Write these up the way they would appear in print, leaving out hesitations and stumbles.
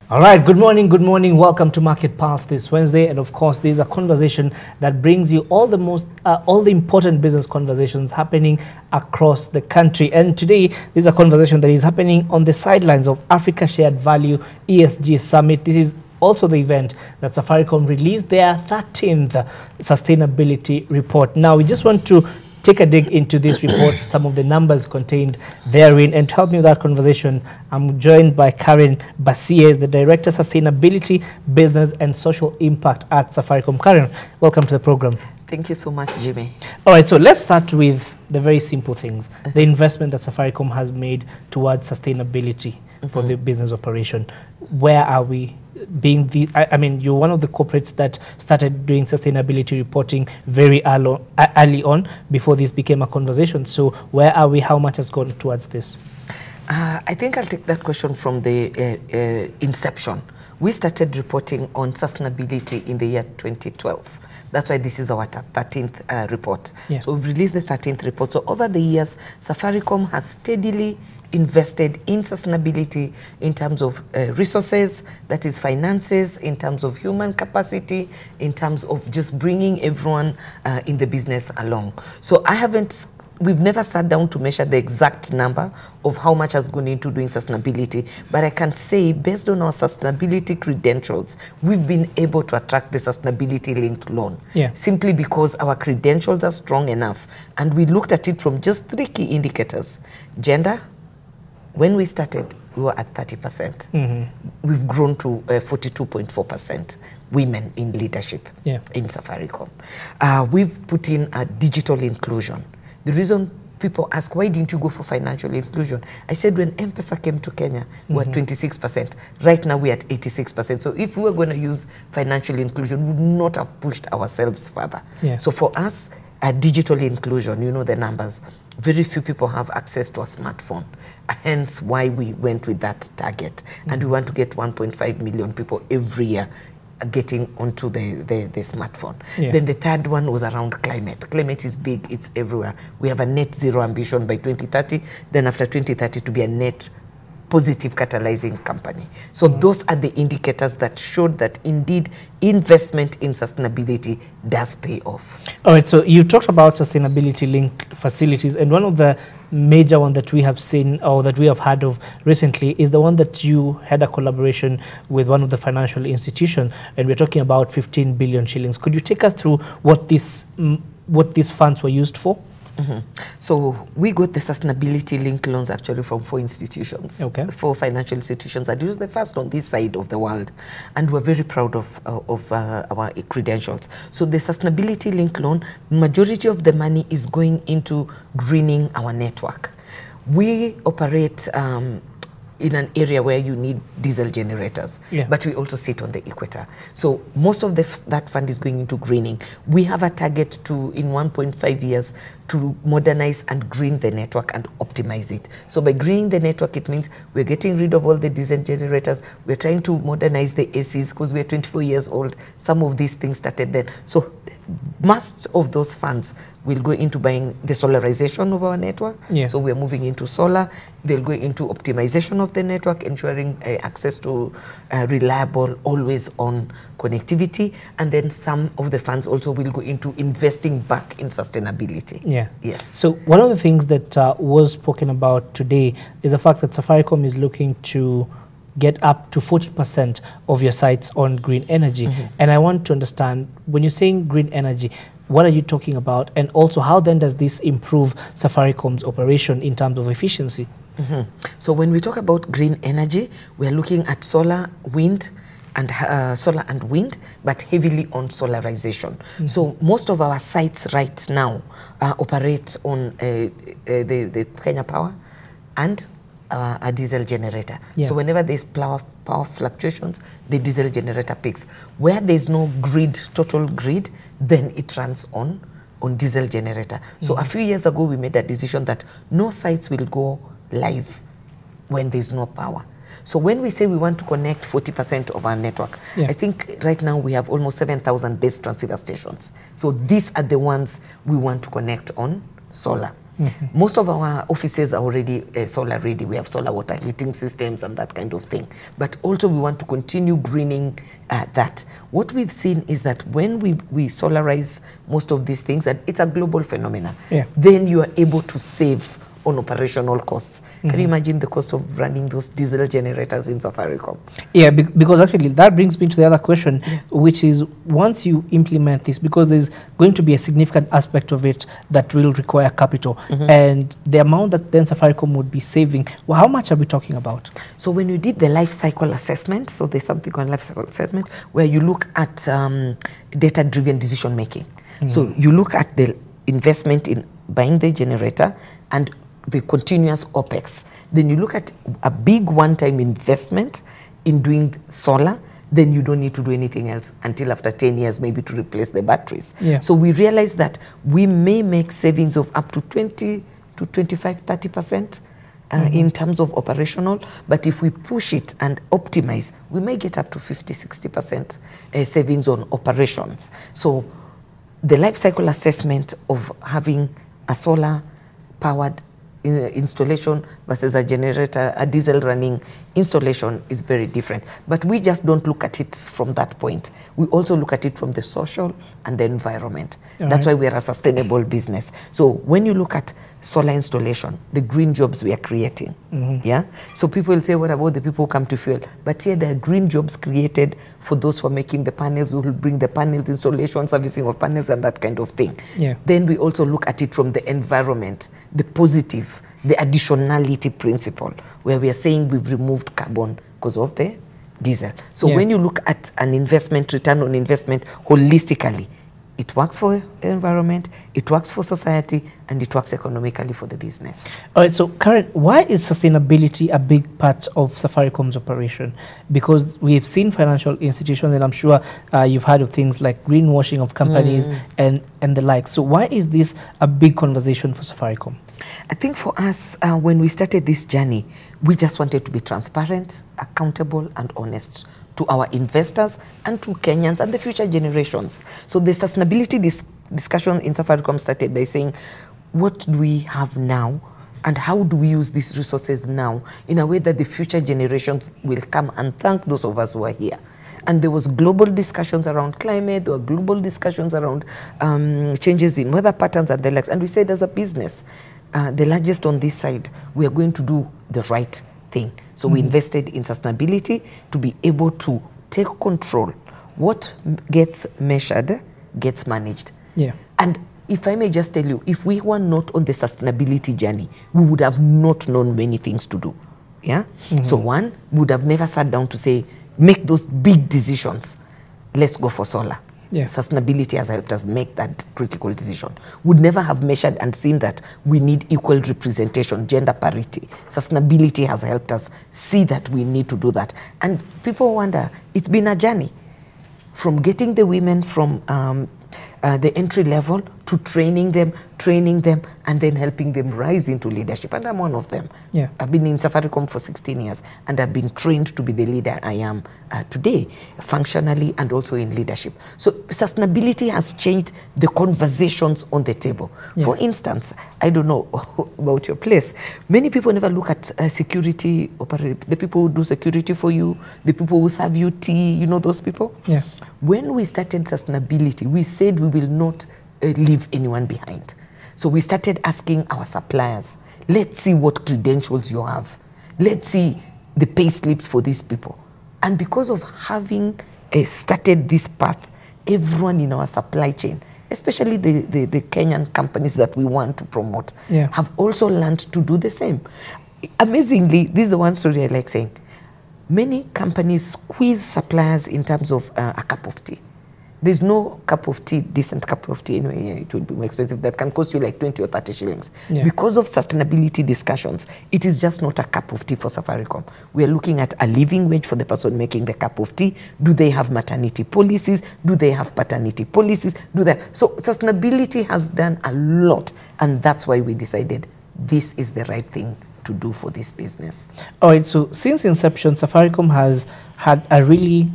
All right, good morning. Welcome to Market Pulse this Wednesday. And of course, this is a conversation that brings you all the important business conversations happening across the country. And today, this is a conversation that is happening on the sidelines of Africa Shared Value ESG Summit. This is also the event that Safaricom released their 13th sustainability report. Now, we just want to take a dig into this report, some of the numbers contained therein, and to help me with that conversation, I'm joined by Karen Basiye, the Director, Sustainability, Business and Social Impact at Safaricom. Karen, welcome to the program. Thank you so much, Jimmy. All right, so let's start with the very simple things, the investment that Safaricom has made towards sustainability for the business operation. Where are we? I mean, you're one of the corporates that started doing sustainability reporting very early on before this became a conversation. So where are we? How much has gone towards this? I think I'll take that question from the inception. We started reporting on sustainability in the year 2012. That's why this is our 13th report. Yeah. So we've released the 13th report. So over the years, Safaricom has steadily invested in sustainability in terms of resources, that is finances, in terms of human capacity, in terms of just bringing everyone in the business along. So we've never sat down to measure the exact number of how much has gone into doing sustainability, but I can say based on our sustainability credentials, we've been able to attract the sustainability linked loan simply because our credentials are strong enough. And we looked at it from just 3 key indicators: gender. When we started, we were at 30%. We've grown to 42.4% women in leadership in Safaricom. We've put in a digital inclusion. The reason people ask, why didn't you go for financial inclusion? I said when M-Pesa came to Kenya, we were 26%. Right now, we're at 86%. So if we were going to use financial inclusion, we would not have pushed ourselves further. So for us, digital inclusion, you know the numbers. Very few people have access to a smartphone, hence why we went with that target. And we want to get 1.5 million people every year getting onto the smartphone. Then the third one was around climate. Climate is big, it's everywhere. We have a net zero ambition by 2030, then after 2030 to be a net positive catalyzing company. So those are the indicators that showed that indeed investment in sustainability does pay off. All right, so you talked about sustainability linked facilities, and one of the major one that we have seen or that we have heard of recently is the one that you had a collaboration with one of the financial institutions, and we're talking about 15 billion shillings. Could you take us through what these funds were used for? So we got the sustainability linked loans actually from 4 institutions, 4 financial institutions. And it was the first on this side of the world, and we're very proud of our credentials. So the sustainability linked loan, majority of the money is going into greening our network. We operate in an area where you need diesel generators, but we also sit on the equator. So most of that fund is going into greening. We have a target to, in 1.5 years, to modernize and green the network and optimize it. So by greening the network, it means we're getting rid of all the diesel generators. We're trying to modernize the ACs because we're 24 years old. Some of these things started then. So most of those funds will go into buying the solarization of our network. So we're moving into solar. They'll go into optimization of the network, ensuring access to reliable, always-on connectivity. And then some of the funds also will go into investing back in sustainability. Yes. So one of the things that was spoken about today is the fact that Safaricom is looking to get up to 40% of your sites on green energy. And I want to understand, when you're saying green energy, what are you talking about? And also, how then does this improve Safaricom's operation in terms of efficiency? So when we talk about green energy, we're looking at solar, wind, and wind, but heavily on solarization. So most of our sites right now operate on the Kenya Power and a diesel generator. So whenever there's power fluctuations, the diesel generator picks. Where there's no grid, total grid, then it runs on diesel generator. So a few years ago, we made a decision that no sites will go live when there's no power. So when we say we want to connect 40% of our network, I think right now we have almost 7,000 base transceiver stations. So these are the ones we want to connect on solar. Most of our offices are already solar ready. We have solar water heating systems and that kind of thing. But also we want to continue greening that. What we've seen is that when we solarize most of these things, and it's a global phenomenon, then you are able to save on operational costs. Can you imagine the cost of running those diesel generators in Safaricom? Yeah, because actually that brings me to the other question, which is once you implement this, because there's going to be a significant aspect of it that will require capital, and the amount that then Safaricom would be saving, well, how much are we talking about? So when we did the life cycle assessment, so there's something called life cycle assessment, where you look at data-driven decision making. So you look at the investment in buying the generator and the continuous OPEX. Then you look at a big one-time investment in doing solar, then you don't need to do anything else until after 10 years, maybe to replace the batteries. So we realized that we may make savings of up to 20 to 25, 30% in terms of operational, but if we push it and optimize, we may get up to 50, 60% savings on operations. So the life cycle assessment of having a solar powered installation versus a generator, a diesel running installation is very different. But we just don't look at it from that point. We also look at it from the social and the environment. That's why we are a sustainable business. So when you look at solar installation, the green jobs we are creating, so people will say, what about the people who come to fuel? But here there are green jobs created for those who are making the panels. We will bring the panels, installation, servicing of panels and that kind of thing. Then we also look at it from the environment, the positive, the additionality principle, where we are saying we've removed carbon because of the diesel. So when you look at an investment, return on investment holistically, it works for the environment, it works for society, and it works economically for the business. All right, so Karen, why is sustainability a big part of Safaricom's operation? Because we've seen financial institutions, and I'm sure you've heard of things like greenwashing of companies and the like. So why is this a big conversation for Safaricom? I think for us, when we started this journey, we just wanted to be transparent, accountable, and honest to our investors and to Kenyans and the future generations. So the sustainability discussion in Safaricom started by saying, what do we have now and how do we use these resources now in a way that the future generations will come and thank those of us who are here. And there was global discussions around climate, there were global discussions around changes in weather patterns and the likes. And we said as a business, the largest on this side, we are going to do the right thing. So we invested in sustainability to be able to take control. What gets measured gets managed. And if I may just tell you, if we were not on the sustainability journey, we would have not known many things to do. So one, we would have never sat down to say, make those big decisions. Let's go for solar. Sustainability has helped us make that critical decision. Would never have measured and seen that we need equal representation, gender parity. Sustainability has helped us see that we need to do that. And people wonder, it's been a journey from getting the women from the entry level to training them, and then helping them rise into leadership. And I'm one of them. I've been in Safaricom for 16 years, and I've been trained to be the leader I am today, functionally and also in leadership. So sustainability has changed the conversations on the table. For instance, I don't know about your place, many people never look at security, the people who do security for you, the people who serve you tea, you know those people? When we started sustainability, we said we will not leave anyone behind. So we started asking our suppliers, let's see what credentials you have. Let's see the pay slips for these people. And because of having started this path, everyone in our supply chain, especially the Kenyan companies that we want to promote, have also learned to do the same. Amazingly, this is the one story I like saying. Many companies squeeze suppliers in terms of a cup of tea. There's no cup of tea, decent cup of tea, anyway, it will be more expensive. That can cost you like 20 or 30 shillings. Because of sustainability discussions, it is just not a cup of tea for Safaricom. We are looking at a living wage for the person making the cup of tea. Do they have maternity policies? Do they have paternity policies? So sustainability has done a lot, and that's why we decided this is the right thing to do for this business. All right, so since inception, Safaricom has had a really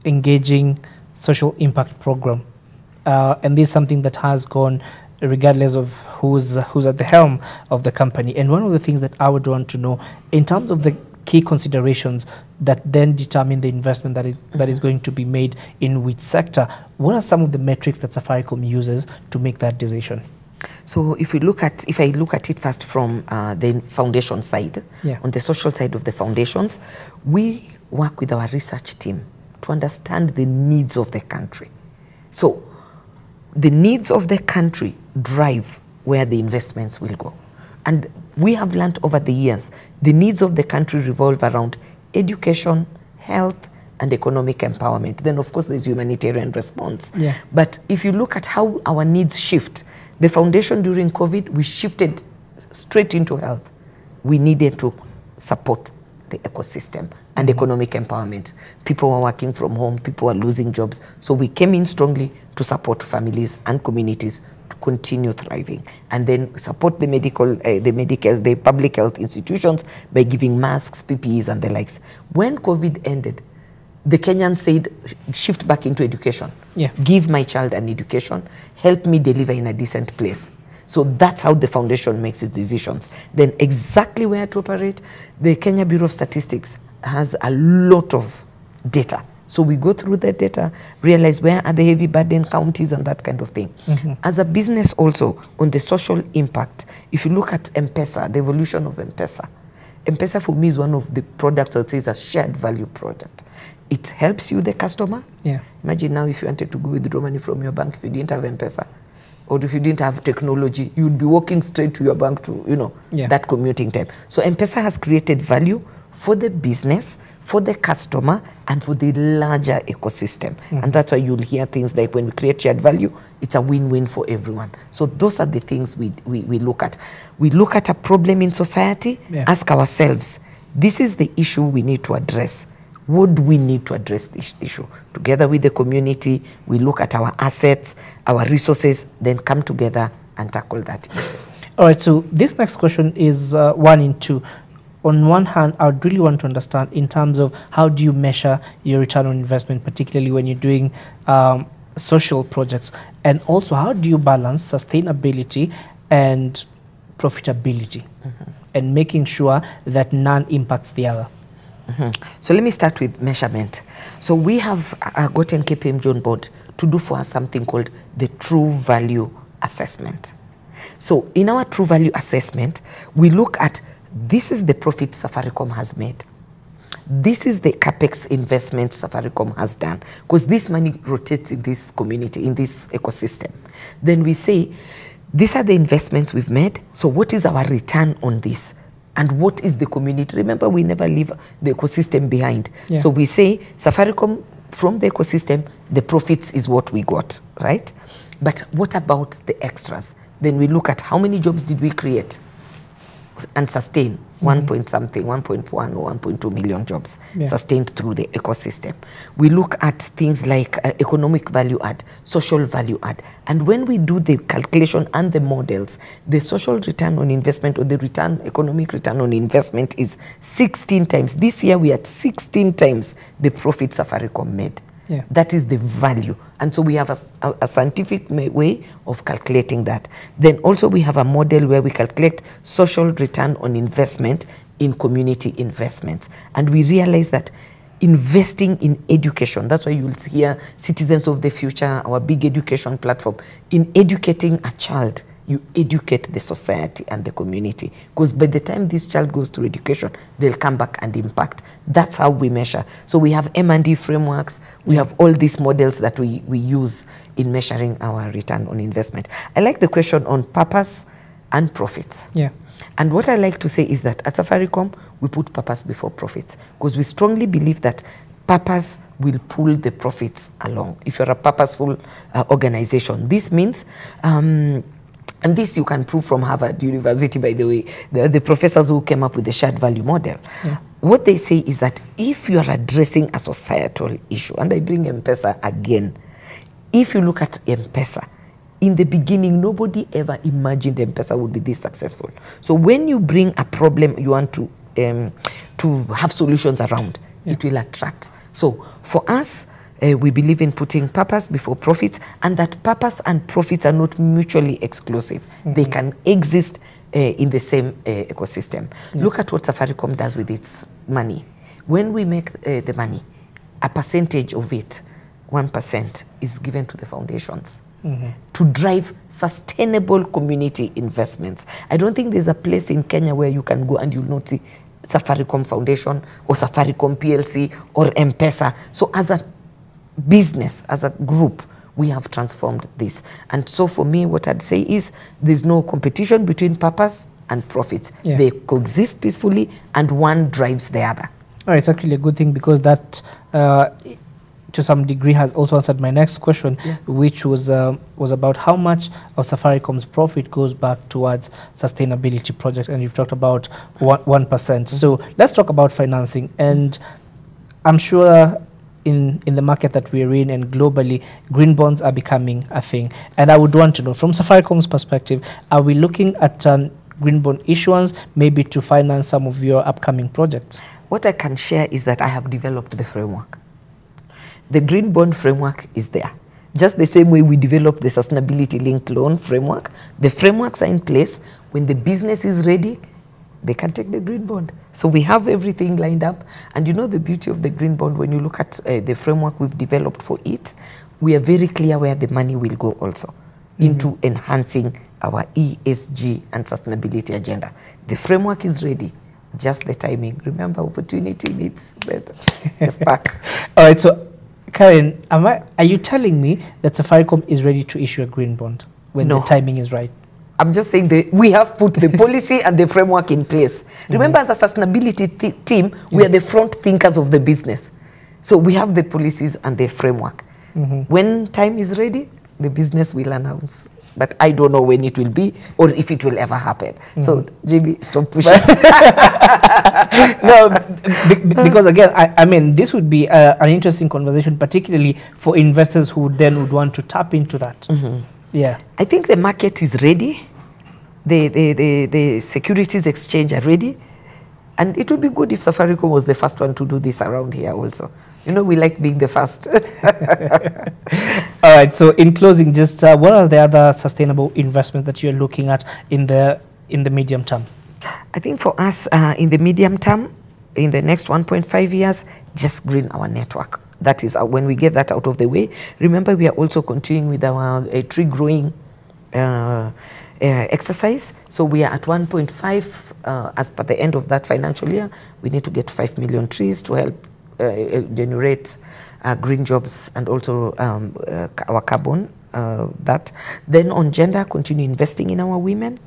engaging social impact program, and this is something that has gone regardless of who's at the helm of the company. And one of the things that I would want to know, in terms of the key considerations that then determine the investment that is going to be made in which sector, what are some of the metrics that Safaricom uses to make that decision? So if I look at it first from the foundation side, on the social side of the foundations, we work with our research team to understand the needs of the country. So the needs of the country drive where the investments will go. And we have learned over the years, the needs of the country revolve around education, health, and economic empowerment. Then, of course, there's humanitarian response. But if you look at how our needs shift, the foundation during COVID, we shifted straight into health. We needed to support the ecosystem and economic empowerment. People were working from home, people were losing jobs. So we came in strongly to support families and communities to continue thriving, and then support the public health institutions by giving masks, PPEs, and the likes. When COVID ended, the Kenyans said, shift back into education. Give my child an education, help me deliver in a decent place. So that's how the foundation makes its decisions. Then exactly where to operate, the Kenya Bureau of Statistics has a lot of data. So we go through the data, realize where are the heavy burden counties and that kind of thing. As a business also, on the social impact, if you look at M-Pesa, the evolution of M-Pesa, M-Pesa for me is one of the products that is a shared value product. It helps you, the customer. Imagine now if you wanted to go withdraw money from your bank, if you didn't have M-Pesa, or if you didn't have technology, you'd be walking straight to your bank to, that commuting time. So M-Pesa has created value for the business, for the customer, and for the larger ecosystem. And that's why you'll hear things like when we create shared value, it's a win-win for everyone. So those are the things we look at. We look at a problem in society, ask ourselves, this is the issue we need to address. What do we need to address this issue? Together with the community, we look at our assets, our resources, then come together and tackle that issue. All right, so this next question is one in two. On one hand, I would really want to understand in terms of how do you measure your return on investment, particularly when you're doing social projects, and also how do you balance sustainability and profitability and making sure that none impacts the other? So let me start with measurement. So we have gotten KPMG on board to do for us something called the True Value Assessment. So in our True Value Assessment, we look at this is the profit Safaricom has made. This is the capex investment Safaricom has done, because this money rotates in this community, in this ecosystem. Then we say, these are the investments we've made. So what is our return on this? And what is the community? Remember, we never leave the ecosystem behind. So we say, Safaricom, from the ecosystem, the profits is what we got, right? But what about the extras? Then we look at how many jobs did we create and sustain 1.1 or 1.2 million jobs sustained through the ecosystem. We look at things like economic value add, social value add. And when we do the calculation and the models, the social return on investment or the economic return on investment is 16 times. This year we had 16 times the profit Safaricom made. That is the value. And so we have a scientific way of calculating that. Then also we have a model where we calculate social return on investment in community investments. And we realize that investing in education, that's why you'll hear Citizens of the Future, our big education platform, in educating a child, you educate the society and the community. Because by the time this child goes through education, they'll come back and impact. That's how we measure. So we have M&D frameworks. We have all these models that we use in measuring our return on investment. I like the question on purpose and profits. And what I like to say is that at Safaricom, we put purpose before profits, because we strongly believe that purpose will pull the profits along. If you're a purposeful organization, this means and this you can prove from Harvard University, by the way, the professors who came up with the shared value model. What they say is that if you are addressing a societal issue, and I bring M-Pesa again, if you look at M-Pesa, in the beginning, nobody ever imagined M-Pesa would be this successful. So when you bring a problem you want to have solutions around, it will attract. So for us, We believe in putting purpose before profits, and that purpose and profits are not mutually exclusive. They can exist in the same ecosystem. Look at what Safaricom does with its money. When we make the money, a percentage of it, 1%, is given to the foundations to drive sustainable community investments. I don't think there's a place in Kenya where you can go and you'll not see Safaricom Foundation or Safaricom PLC or M-Pesa. So as a business, as a group, we have transformed this. And so for me, what I'd say is there's no competition between purpose and profit. They coexist peacefully, and one drives the other. All right, it's actually a good thing, because that to some degree has also answered my next question, which was about how much of Safaricom's profit goes back towards sustainability projects, and you've talked about 1%. So let's talk about financing. And I'm sure in the market that we're in and globally, green bonds are becoming a thing. And I would want to know, from Safaricom's perspective, are we looking at green bond issuance maybe to finance some of your upcoming projects? What I can share is that I have developed the framework. The green bond framework is there. Just the same way we developed the sustainability linked loan framework, the frameworks are in place. When the business is ready, they can take the green bond. So we have everything lined up. And you know the beauty of the green bond, when you look at the framework we've developed for it, we are very clear where the money will go also into enhancing our ESG and sustainability agenda. The framework is ready, just the timing. Remember, opportunity needs better. Yes, back. All right, so Karen, are you telling me that Safaricom is ready to issue a green bond when the timing is right? I'm just saying that we have put the policy and the framework in place. Remember, as a sustainability team, we are the front thinkers of the business. So we have the policies and the framework. When time is ready, the business will announce. But I don't know when it will be or if it will ever happen. So, JB, stop pushing. No, because again, I mean, this would be an interesting conversation, particularly for investors who then would want to tap into that. Yeah, I think the market is ready. The securities exchange are ready. And it would be good if Safaricom was the first one to do this around here also. You know, we like being the first. All right, so in closing, just what are the other sustainable investments that you're looking at in the medium term? I think for us, in the medium term, in the next 1.5 years, just green our network. That is when we get that out of the way. Remember, we are also continuing with our tree growing exercise. So we are at 1.5 as per the end of that financial year. We need to get 5 million trees to help generate green jobs and also our carbon. Then on gender, continue investing in our women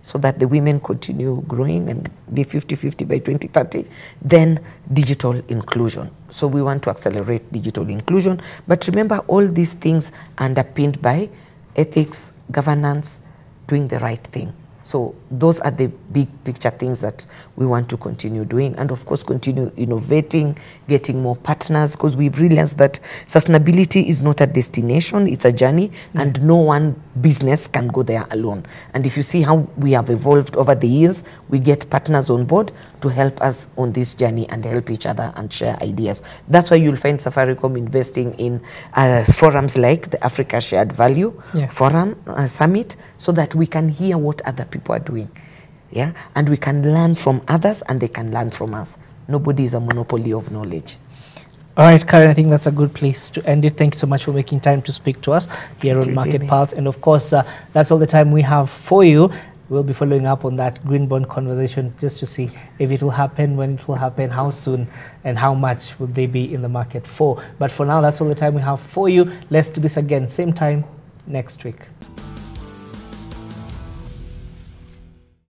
so that the women continue growing and be 50-50 by 2030. Then digital inclusion. So we want to accelerate digital inclusion. But remember, all these things underpinned by ethics, governance, doing the right thing. So those are the big picture things that we want to continue doing, and of course continue innovating, getting more partners, because we've realized that sustainability is not a destination, it's a journey, and no one business can go there alone. And if you see how we have evolved over the years, we get partners on board to help us on this journey and help each other and share ideas. That's why you'll find Safaricom investing in forums like the Africa Shared Value Forum Summit, so that we can hear what other people are doing, and we can learn from others and they can learn from us. Nobody is a monopoly of knowledge. All right, Karen, I think that's a good place to end it. Thank you so much for making time to speak to us here on Market Pulse. And of course, that's all the time we have for you. We'll be following up on that green bond conversation just to see if it will happen, when it will happen, how soon, and how much would they be in the market for. But for now, that's all the time we have for you. Let's do this again, same time next week.